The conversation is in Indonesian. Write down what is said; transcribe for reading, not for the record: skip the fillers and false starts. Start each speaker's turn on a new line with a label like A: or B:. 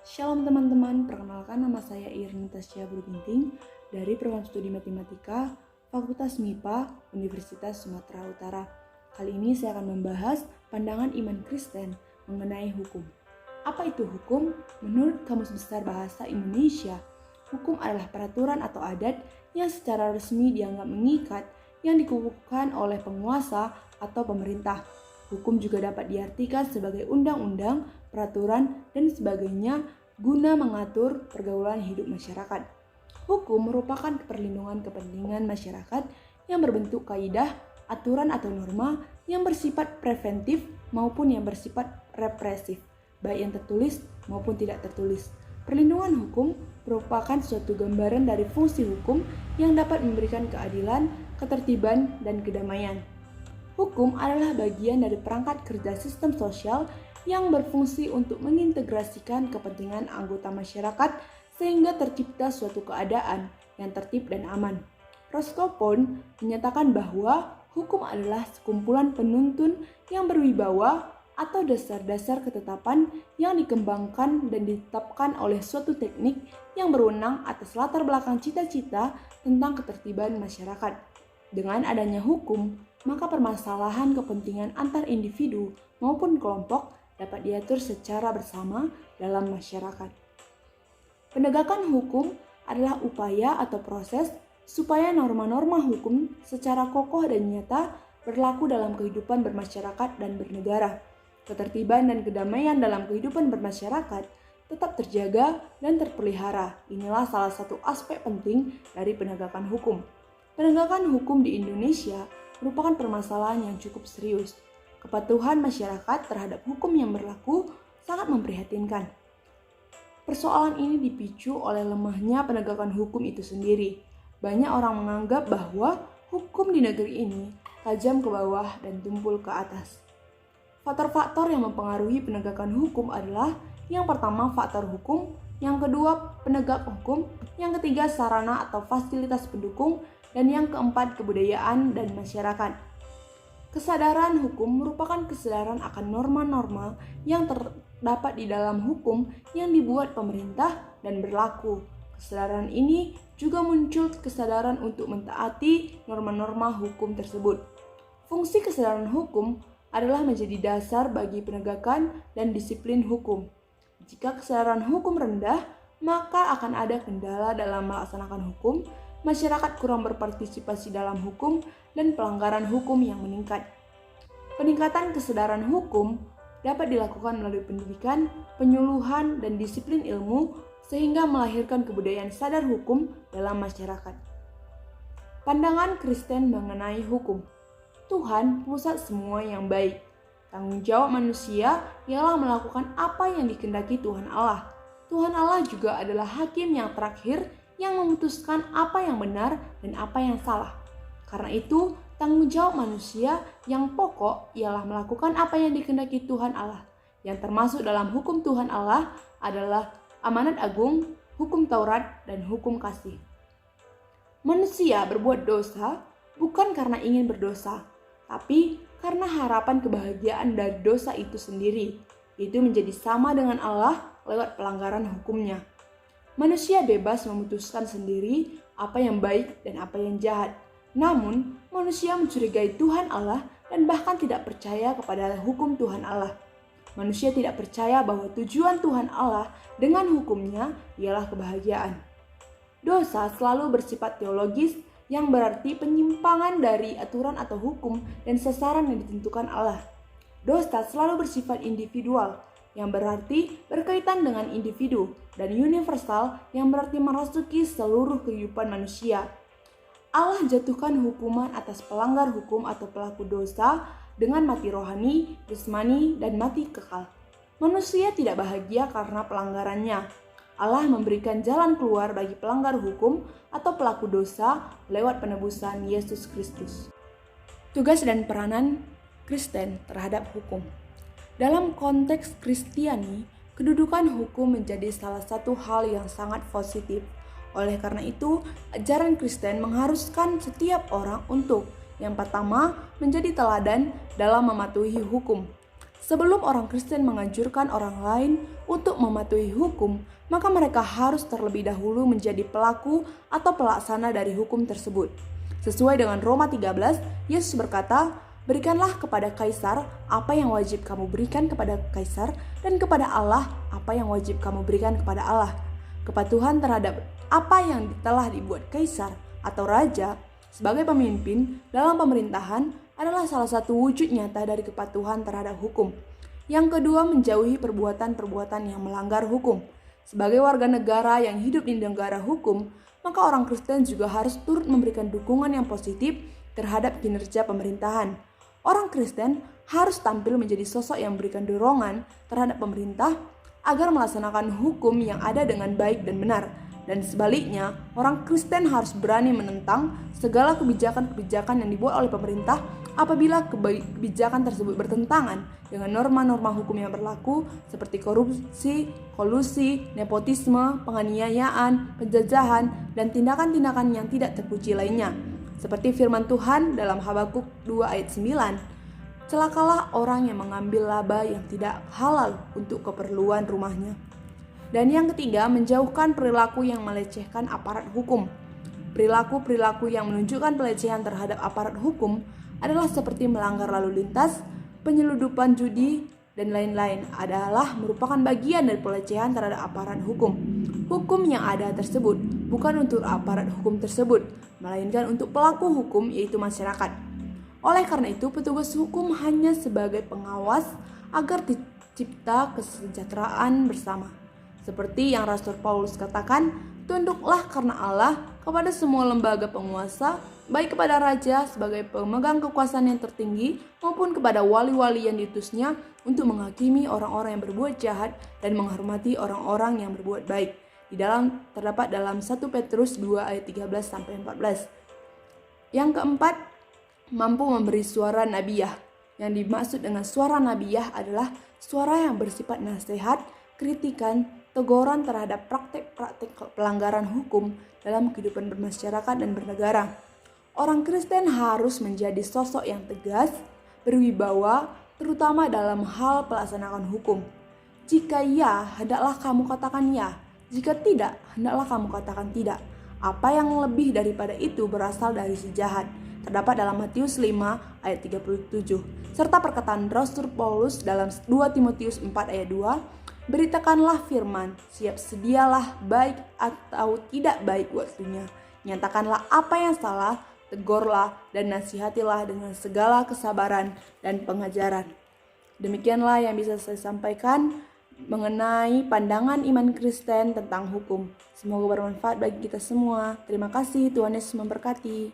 A: Shalom teman-teman, perkenalkan nama saya Irni Tasya Burginting dari Program Studi Matematika, Fakultas MIPA, Universitas Sumatera Utara. Kali ini saya akan membahas pandangan iman Kristen mengenai hukum. Apa itu hukum? Menurut Kamus Besar Bahasa Indonesia, hukum adalah peraturan atau adat yang secara resmi dianggap mengikat yang dikukuhkan oleh penguasa atau pemerintah. Hukum juga dapat diartikan sebagai undang-undang, peraturan, dan sebagainya guna mengatur pergaulan hidup masyarakat. Hukum merupakan perlindungan kepentingan masyarakat yang berbentuk kaidah, aturan atau norma yang bersifat preventif maupun yang bersifat represif, baik yang tertulis maupun tidak tertulis. Perlindungan hukum merupakan suatu gambaran dari fungsi hukum yang dapat memberikan keadilan, ketertiban, dan kedamaian. Hukum adalah bagian dari perangkat kerja sistem sosial yang berfungsi untuk mengintegrasikan kepentingan anggota masyarakat sehingga tercipta suatu keadaan yang tertib dan aman. Roscoe Pound menyatakan bahwa hukum adalah sekumpulan penuntun yang berwibawa atau dasar-dasar ketetapan yang dikembangkan dan ditetapkan oleh suatu teknik yang berwenang atas latar belakang cita-cita tentang ketertiban masyarakat. Dengan adanya hukum, maka permasalahan kepentingan antar individu maupun kelompok dapat diatur secara bersama dalam masyarakat. Penegakan hukum adalah upaya atau proses supaya norma-norma hukum secara kokoh dan nyata berlaku dalam kehidupan bermasyarakat dan bernegara. Ketertiban dan kedamaian dalam kehidupan bermasyarakat tetap terjaga dan terpelihara. Inilah salah satu aspek penting dari penegakan hukum. Penegakan hukum di Indonesia merupakan permasalahan yang cukup serius. Kepatuhan masyarakat terhadap hukum yang berlaku sangat memprihatinkan. Persoalan ini dipicu oleh lemahnya penegakan hukum itu sendiri. Banyak orang menganggap bahwa hukum di negeri ini tajam ke bawah dan tumpul ke atas. Faktor-faktor yang mempengaruhi penegakan hukum adalah yang pertama faktor hukum, yang kedua penegak hukum, yang ketiga sarana atau fasilitas pendukung, dan yang keempat kebudayaan dan masyarakat. Kesadaran hukum merupakan kesadaran akan norma-norma yang terdapat di dalam hukum yang dibuat pemerintah dan berlaku. Kesadaran ini juga muncul kesadaran untuk mentaati norma-norma hukum tersebut. Fungsi kesadaran hukum adalah menjadi dasar bagi penegakan dan disiplin hukum. Jika kesadaran hukum rendah, maka akan ada kendala dalam melaksanakan hukum, masyarakat kurang berpartisipasi dalam hukum, dan pelanggaran hukum yang meningkat. Peningkatan kesadaran hukum dapat dilakukan melalui pendidikan, penyuluhan, dan disiplin ilmu sehingga melahirkan kebudayaan sadar hukum dalam masyarakat. Pandangan Kristen mengenai hukum. Tuhan pusat semua yang baik. Tanggung jawab manusia ialah melakukan apa yang dikehendaki Tuhan Allah. Tuhan Allah juga adalah hakim yang terakhir yang memutuskan apa yang benar dan apa yang salah. Karena itu, tanggung jawab manusia yang pokok ialah melakukan apa yang dikehendaki Tuhan Allah. Yang termasuk dalam hukum Tuhan Allah adalah amanat agung, hukum Taurat, dan hukum kasih. Manusia berbuat dosa bukan karena ingin berdosa, tapi karena harapan kebahagiaan dari dosa itu sendiri, yaitu menjadi sama dengan Allah lewat pelanggaran hukumnya. Manusia bebas memutuskan sendiri apa yang baik dan apa yang jahat. Namun, manusia mencurigai Tuhan Allah dan bahkan tidak percaya kepada hukum Tuhan Allah. Manusia tidak percaya bahwa tujuan Tuhan Allah dengan hukumnya ialah kebahagiaan. Dosa selalu bersifat teologis yang berarti penyimpangan dari aturan atau hukum dan sasaran yang ditentukan Allah. Dosa selalu bersifat individual, yang berarti berkaitan dengan individu, dan universal yang berarti merasuki seluruh kehidupan manusia. Allah jatuhkan hukuman atas pelanggar hukum atau pelaku dosa dengan mati rohani, jasmani, dan mati kekal. Manusia tidak bahagia karena pelanggarannya. Allah memberikan jalan keluar bagi pelanggar hukum atau pelaku dosa lewat penebusan Yesus Kristus. Tugas dan peranan Kristen terhadap hukum. Dalam konteks Kristiani, kedudukan hukum menjadi salah satu hal yang sangat positif. Oleh karena itu, ajaran Kristen mengharuskan setiap orang untuk yang pertama menjadi teladan dalam mematuhi hukum. Sebelum orang Kristen menganjurkan orang lain untuk mematuhi hukum, maka mereka harus terlebih dahulu menjadi pelaku atau pelaksana dari hukum tersebut. Sesuai dengan Roma 13, Yesus berkata, "Berikanlah kepada Kaisar apa yang wajib kamu berikan kepada Kaisar, dan kepada Allah apa yang wajib kamu berikan kepada Allah." Kepatuhan terhadap apa yang telah dibuat Kaisar atau Raja sebagai pemimpin dalam pemerintahan adalah salah satu wujud nyata dari kepatuhan terhadap hukum. Yang kedua, menjauhi perbuatan-perbuatan yang melanggar hukum. Sebagai warga negara yang hidup di negara hukum, maka orang Kristen juga harus turut memberikan dukungan yang positif terhadap kinerja pemerintahan. Orang Kristen harus tampil menjadi sosok yang memberikan dorongan terhadap pemerintah agar melaksanakan hukum yang ada dengan baik dan benar. Dan sebaliknya, orang Kristen harus berani menentang segala kebijakan-kebijakan yang dibuat oleh pemerintah apabila kebijakan tersebut bertentangan dengan norma-norma hukum yang berlaku seperti korupsi, kolusi, nepotisme, penganiayaan, penjajahan, dan tindakan-tindakan yang tidak terpuji lainnya. Seperti firman Tuhan dalam Habakuk 2 ayat 9, "Celakalah orang yang mengambil laba yang tidak halal untuk keperluan rumahnya." Dan yang ketiga, menjauhkan perilaku yang melecehkan aparat hukum. Perilaku-perilaku yang menunjukkan pelecehan terhadap aparat hukum adalah seperti melanggar lalu lintas, penyeludupan judi, dan lain-lain adalah merupakan bagian dari pelecehan terhadap aparat hukum. Hukum yang ada tersebut bukan untuk aparat hukum tersebut, melainkan untuk pelaku hukum, yaitu masyarakat. Oleh karena itu, petugas hukum hanya sebagai pengawas agar tercipta kesejahteraan bersama. Seperti yang Rasul Paulus katakan, "Tunduklah karena Allah kepada semua lembaga penguasa, baik kepada raja sebagai pemegang kekuasaan yang tertinggi, maupun kepada wali-wali yang diutusnya untuk menghakimi orang-orang yang berbuat jahat dan menghormati orang-orang yang berbuat baik." Terdapat dalam 1 Petrus 2 ayat 13-14. Yang keempat, mampu memberi suara nabiyah. Yang dimaksud dengan suara nabiyah adalah suara yang bersifat nasihat, kritikan, teguran terhadap praktik-praktik pelanggaran hukum dalam kehidupan bermasyarakat dan bernegara. Orang Kristen harus menjadi sosok yang tegas, berwibawa, terutama dalam hal pelaksanaan hukum. Jika ya, hendaklah kamu katakan ya. Jika tidak, hendaklah kamu katakan tidak. Apa yang lebih daripada itu berasal dari si jahat. Terdapat dalam Matius 5 ayat 37. Serta perkataan Rasul Paulus dalam 2 Timotius 4 ayat 2. "Beritakanlah firman, siap sedialah baik atau tidak baik waktunya. Nyatakanlah apa yang salah, tegurlah dan nasihatilah dengan segala kesabaran dan pengajaran." Demikianlah yang bisa saya sampaikan mengenai pandangan iman Kristen tentang hukum. Semoga bermanfaat bagi kita semua. Terima kasih, Tuhan Yesus memberkati.